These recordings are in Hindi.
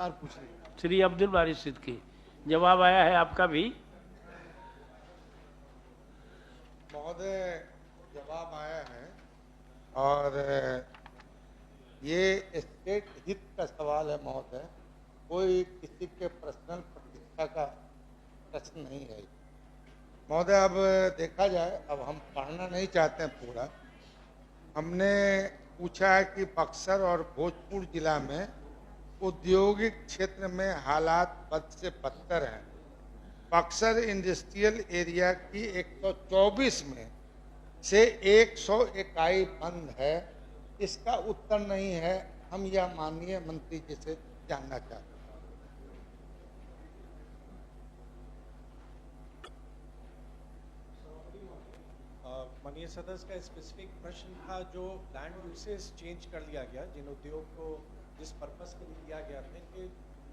सरकार पूछ रही है। श्री अब्दुल बारी सिद्दीकी, जवाब आया है आपका भी। महोदय, जवाब आया है और ये स्टेट हित का सवाल है महोदय, कोई किसी के पर्सनल प्रतिष्ठा का प्रश्न नहीं है महोदय। अब देखा जाए, अब हम पढ़ना नहीं चाहते हैं पूरा। हमने पूछा है कि बक्सर और भोजपुर जिला में औद्योगिक क्षेत्र में हालात बद से बदतर हैं। बक्सर इंडस्ट्रियल एरिया की 124 में से 100 इकाई बंद है। इसका उत्तर नहीं है, हम यह माननीय मंत्री जी से जानना चाहते हैं। माननीय सदस्य का स्पेसिफिक प्रश्न था जो लैंड यूसेज चेंज कर लिया गया, जिन उद्योग को जिस पर्पस के लिए दिया गया था, इनके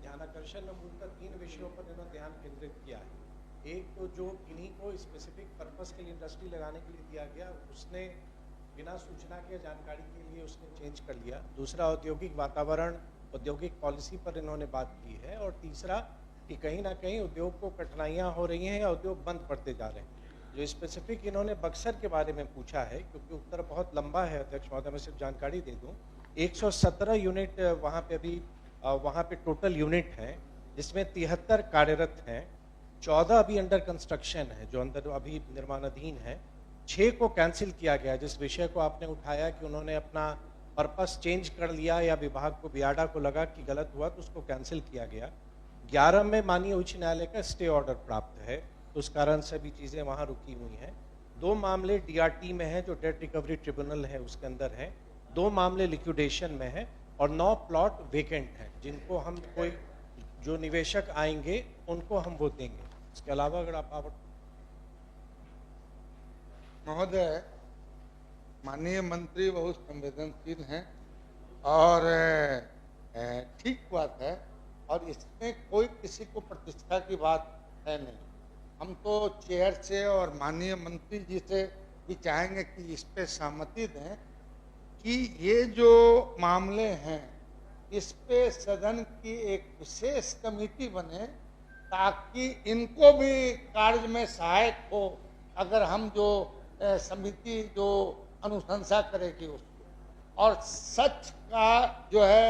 ध्यानाकर्षण में मूलतः 3 विषयों पर इन्होंने ध्यान केंद्रित किया है। एक तो जो इन्हीं को स्पेसिफिक पर्पस के लिए इंडस्ट्री लगाने के लिए दिया गया, उसने बिना सूचना के जानकारी के लिए उसने चेंज कर लिया। दूसरा, औद्योगिक वातावरण, औद्योगिक पॉलिसी पर इन्होंने बात की है। और तीसरा कि कहीं ना कहीं उद्योग को कठिनाइयाँ हो रही हैं या उद्योग बंद पड़ते जा रहे हैं। जो स्पेसिफिक इन्होंने बक्सर के बारे में पूछा है, क्योंकि उत्तर बहुत लंबा है अध्यक्ष महोदय, मैं सिर्फ जानकारी दे दूं। 117 यूनिट वहाँ पे अभी वहाँ पे टोटल यूनिट हैं, जिसमें 73 कार्यरत हैं, 14 अभी अंडर कंस्ट्रक्शन है जो अंदर अभी निर्माणाधीन है। 6 को कैंसिल किया गया, जिस विषय को आपने उठाया कि उन्होंने अपना पर्पस चेंज कर लिया या विभाग को बियाडा को लगा कि गलत हुआ तो उसको कैंसिल किया गया। 11 में माननीय उच्च न्यायालय का स्टे ऑर्डर प्राप्त है, तो उस कारण से भी चीज़ें वहाँ रुकी हुई हैं। 2 मामले डीआरटी में हैं जो डेट रिकवरी ट्रिब्यूनल है उसके अंदर हैं। 2 मामले लिक्विडेशन में हैं और 9 प्लॉट वेकेंट हैं, जिनको हम कोई जो निवेशक आएंगे उनको हम वो देंगे। इसके अलावा अगर आप महोदय, माननीय मंत्री बहुत संवेदनशील हैं और ठीक बात है, और इसमें कोई किसी को प्रतिष्ठा की बात है नहीं। हम तो चेयर से और माननीय मंत्री जी से भी चाहेंगे कि इस पे सहमति दें कि ये जो मामले हैं इस पे सदन की एक विशेष कमेटी बने, ताकि इनको भी कार्य में सहायक हो। अगर हम जो समिति जो अनुशंसा करेगी उसको, और सच का जो है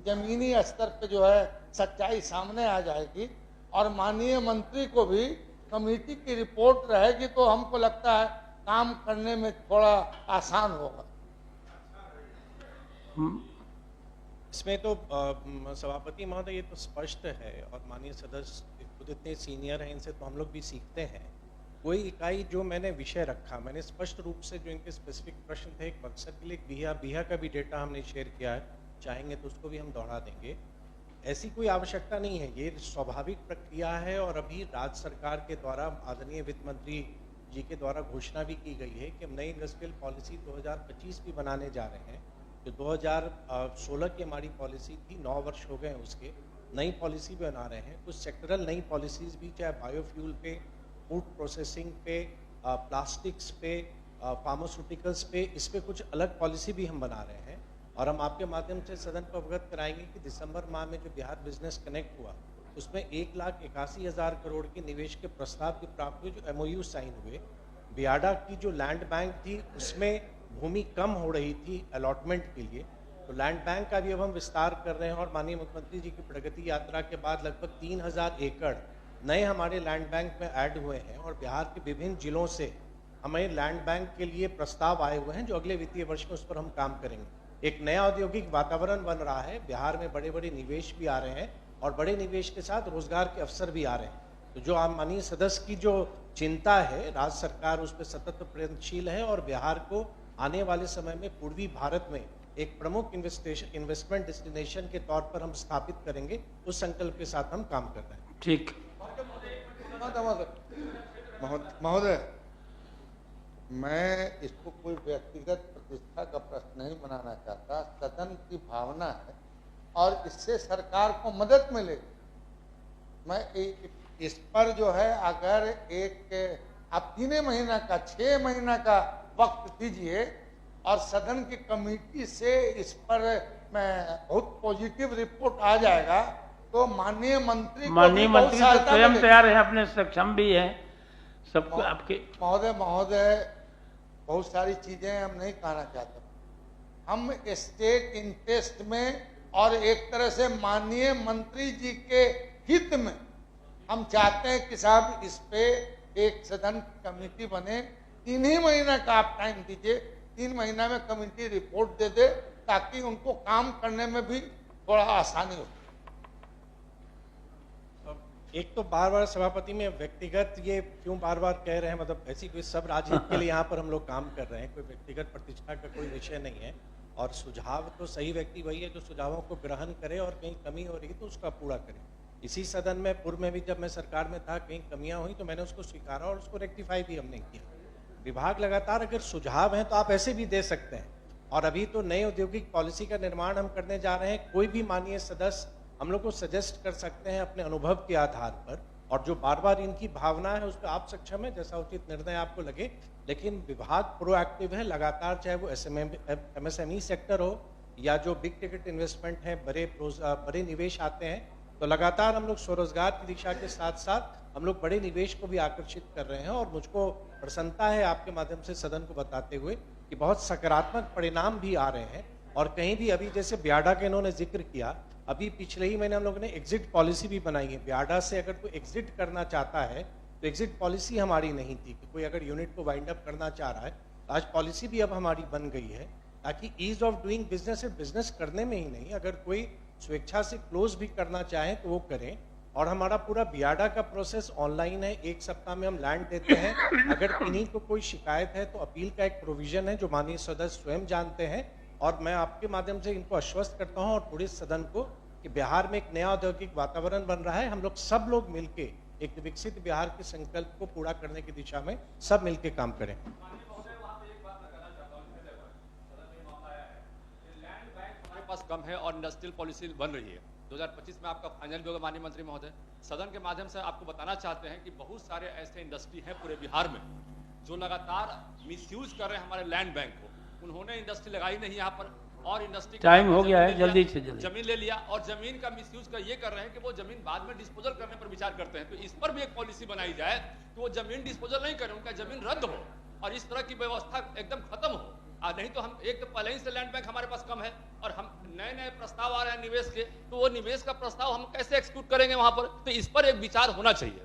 जमीनी स्तर पे जो है सच्चाई सामने आ जाएगी, और माननीय मंत्री को भी कमेटी की रिपोर्ट रहेगी, तो हमको लगता है काम करने में थोड़ा आसान होगा। इसमें तो सभापति महोदय ये तो स्पष्ट है, और माननीय सदस्य खुद इतने सीनियर हैं, इनसे तो हम लोग भी सीखते हैं। कोई इकाई जो मैंने विषय रखा, मैंने स्पष्ट रूप से जो इनके स्पेसिफिक प्रश्न थे, एक बक्सर के लिए बिहा का भी डेटा हमने शेयर किया है, चाहेंगे तो उसको भी हम दोहरा देंगे। ऐसी कोई आवश्यकता नहीं है, ये स्वाभाविक प्रक्रिया है। और अभी राज्य सरकार के द्वारा आदरणीय वित्त मंत्री जी के द्वारा घोषणा भी की गई है कि हम नई इंडस्ट्रियल पॉलिसी 2025 भी बनाने जा रहे हैं। जो 2016 की हमारी पॉलिसी थी, 9 वर्ष हो गए हैं उसके, नई पॉलिसी भी बना रहे हैं। कुछ सेक्टरल नई पॉलिसीज़ भी, चाहे बायोफ्यूल पे, फूड प्रोसेसिंग पे, प्लास्टिक्स पे, फार्मास्यूटिकल्स पे, इस पे कुछ अलग पॉलिसी भी हम बना रहे हैं। और हम आपके माध्यम से सदन को अवगत कराएंगे कि दिसंबर माह में जो बिहार बिजनेस कनेक्ट हुआ, उसमें 1,81,000 करोड़ के निवेश के प्रस्ताव भी प्राप्त हुए, जो MOU साइन हुए। बियाडा की जो लैंड बैंक थी उसमें भूमि कम हो रही थी अलॉटमेंट के लिए, तो लैंड बैंक का भी अब हम विस्तार कर रहे हैं। और माननीय मुख्यमंत्री जी की प्रगति यात्रा के बाद लगभग 3,000 एकड़ नए हमारे लैंड बैंक में ऐड हुए हैं। और बिहार के विभिन्न जिलों से हमें लैंड बैंक के लिए प्रस्ताव आए हुए हैं, जो अगले वित्तीय वर्ष में उस पर हम काम करेंगे। एक नया औद्योगिक वातावरण बन रहा है, बिहार में बड़े बड़े निवेश भी आ रहे हैं, और बड़े निवेश के साथ रोजगार के अवसर भी आ रहे हैं। तो जो आप माननीय सदस्य की जो चिंता है, राज्य सरकार उस पर सतत प्रयत्नशील है, और बिहार को आने वाले समय में पूर्वी भारत में एक प्रमुख इन्वेस्टमेंट डेस्टिनेशन के तौर पर हम स्थापित करेंगे। उस संकल्प के साथ हम काम कर रहे हैं। ठीक। महोदय, मैं इसको कोई व्यक्तिगत प्रतिष्ठा का प्रश्न नहीं बनाना चाहता, सदन की भावना है और इससे सरकार को मदद मिलेगी। मैं इस पर जो है, अगर एक आप 3 महीना का 6 महीना का वक्त दीजिए और सदन की कमेटी से इस पर मैं बहुत पॉजिटिव रिपोर्ट आ जाएगा, तो माननीय मंत्री माननीय मंत्री तो स्वयं मिलेगी। तैयार है, अपने सक्षम भी है सबको आपके। महोदय बहुत सारी चीजें हम नहीं कहना चाहते। हम स्टेट इंटरेस्ट में और एक तरह से माननीय मंत्री जी के हित में हम चाहते हैं कि साहब इस पे एक सदन कमेटी बने। 3 ही महीना का आप टाइम दीजिए, 3 महीना में कमेटी रिपोर्ट दे दे ताकि उनको काम करने में भी थोड़ा आसानी हो। एक तो बार बार सभापति में व्यक्तिगत ये क्यों बार बार कह रहे हैं, मतलब ऐसी कोई सब राजनीति के लिए यहाँ पर हम लोग काम कर रहे हैं, कोई व्यक्तिगत प्रतिष्ठा का कोई विषय नहीं है। और सुझाव तो सही व्यक्ति वही है जो सुझावों को ग्रहण करे और कहीं कमी हो रही तो उसका पूरा करे। इसी सदन में पूर्व में भी जब मैं सरकार में था कहीं कमियां हुई तो मैंने उसको स्वीकारा और उसको रेक्टिफाई भी हमने किया। विभाग लगातार अगर सुझाव हैं तो आप ऐसे भी दे सकते हैं। और अभी तो नई औद्योगिक पॉलिसी का निर्माण हम करने जा रहे हैं। कोई भी माननीय सदस्य हम लोग को सजेस्ट कर सकते हैं अपने अनुभव के आधार पर, और जो बार बार इनकी भावना है उस पर आप सक्षम है, जैसा उचित निर्णय आपको लगे। लेकिन विभाग प्रोएक्टिव है लगातार, चाहे वो MSME सेक्टर हो या जो बिग टिकट इन्वेस्टमेंट है, बड़े निवेश आते हैं, तो लगातार हम लोग स्वरोजगार की दिशा के साथ साथ हम लोग बड़े निवेश को भी आकर्षित कर रहे हैं। और मुझको प्रसन्नता है आपके माध्यम से सदन को बताते हुए कि बहुत सकारात्मक परिणाम भी आ रहे हैं। और कहीं भी अभी जैसे ब्याडा के इन्होंने जिक्र किया, अभी पिछले ही महीने हम लोगों ने एग्जिट पॉलिसी भी बनाई है। ब्याडा से अगर कोई एग्जिट करना चाहता है तो एग्जिट पॉलिसी हमारी नहीं थी कि कोई अगर यूनिट को वाइंड अप करना चाह रहा है, आज पॉलिसी भी अब हमारी बन गई है ताकि ईज ऑफ डूइंग बिजनेस सिर्फ बिजनेस करने में ही नहीं, अगर कोई स्वेच्छा से क्लोज भी करना चाहे तो वो करें। और हमारा पूरा बियाडा का प्रोसेस ऑनलाइन है, 1 सप्ताह में हम लैंड देते हैं। अगर किन्हीं को कोई शिकायत है तो अपील का एक प्रोविजन है जो माननीय सदस्य स्वयं जानते हैं। और मैं आपके माध्यम से इनको आश्वस्त करता हूं और पूरे सदन को कि बिहार में एक नया औद्योगिक वातावरण बन रहा है। हम लोग सब लोग मिलके एक विकसित बिहार के संकल्प को पूरा करने की दिशा में सब मिलके काम करें। पास कम है और इंडस्ट्रियल पॉलिसी बन रही है। 2025 में आपका फाइनल भी होगा माननीय मंत्री महोदय। सदन के माध्यम से आपको बताना चाहते हैं कि बहुत सारे ऐसे इंडस्ट्री हैं पूरे बिहार में जो लगातार मिसयूज कर रहे हैं हमारे लैंड बैंक को। उन्होंने इंडस्ट्री लगाई नहीं यहाँ पर और इंडस्ट्री टाइम हो गया है, जल्दी से जल्दी जमीन ले लिया और जमीन का मिसयूज कर ये कर रहे हैं कि वो जमीन बाद में डिस्पोजल करने पर विचार करते हैं। तो इस पर भी एक पॉलिसी बनाई जाए कि वो जमीन डिस्पोजल नहीं करें, उनका जमीन रद्द हो और इस तरह की व्यवस्था एकदम खत्म हो। नहीं तो हम एक तो पहले ही से लैंड बैंक हमारे पास कम है और हम नए प्रस्ताव आ रहे हैं निवेश के, तो वो निवेश का प्रस्ताव हम कैसे एक्सिक्यूट करेंगे वहां पर। तो इस पर एक विचार होना चाहिए।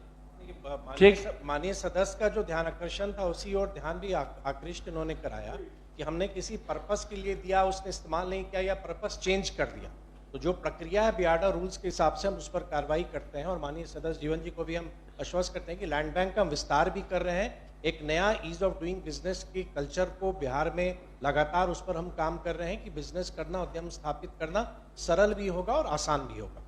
माननीय सदस्य का जो ध्यान आकर्षण था उसी और ध्यान भी आकृष्ट इन्होंने कराया कि हमने किसी पर्पस के लिए दिया, उसने इस्तेमाल नहीं किया या पर्पस चेंज कर दिया। तो जो प्रक्रिया है बियाडा रूल्स के हिसाब से हम उस पर कार्रवाई करते हैं। और माननीय सदस्य जीवन जी को भी हम आश्वस्त करते हैं कि लैंड बैंक का हम विस्तार भी कर रहे हैं। एक नया ईज ऑफ डूइंग बिजनेस की कल्चर को बिहार में लगातार उस पर हम काम कर रहे हैं कि बिजनेस करना, उद्यम स्थापित करना सरल भी होगा और आसान भी होगा।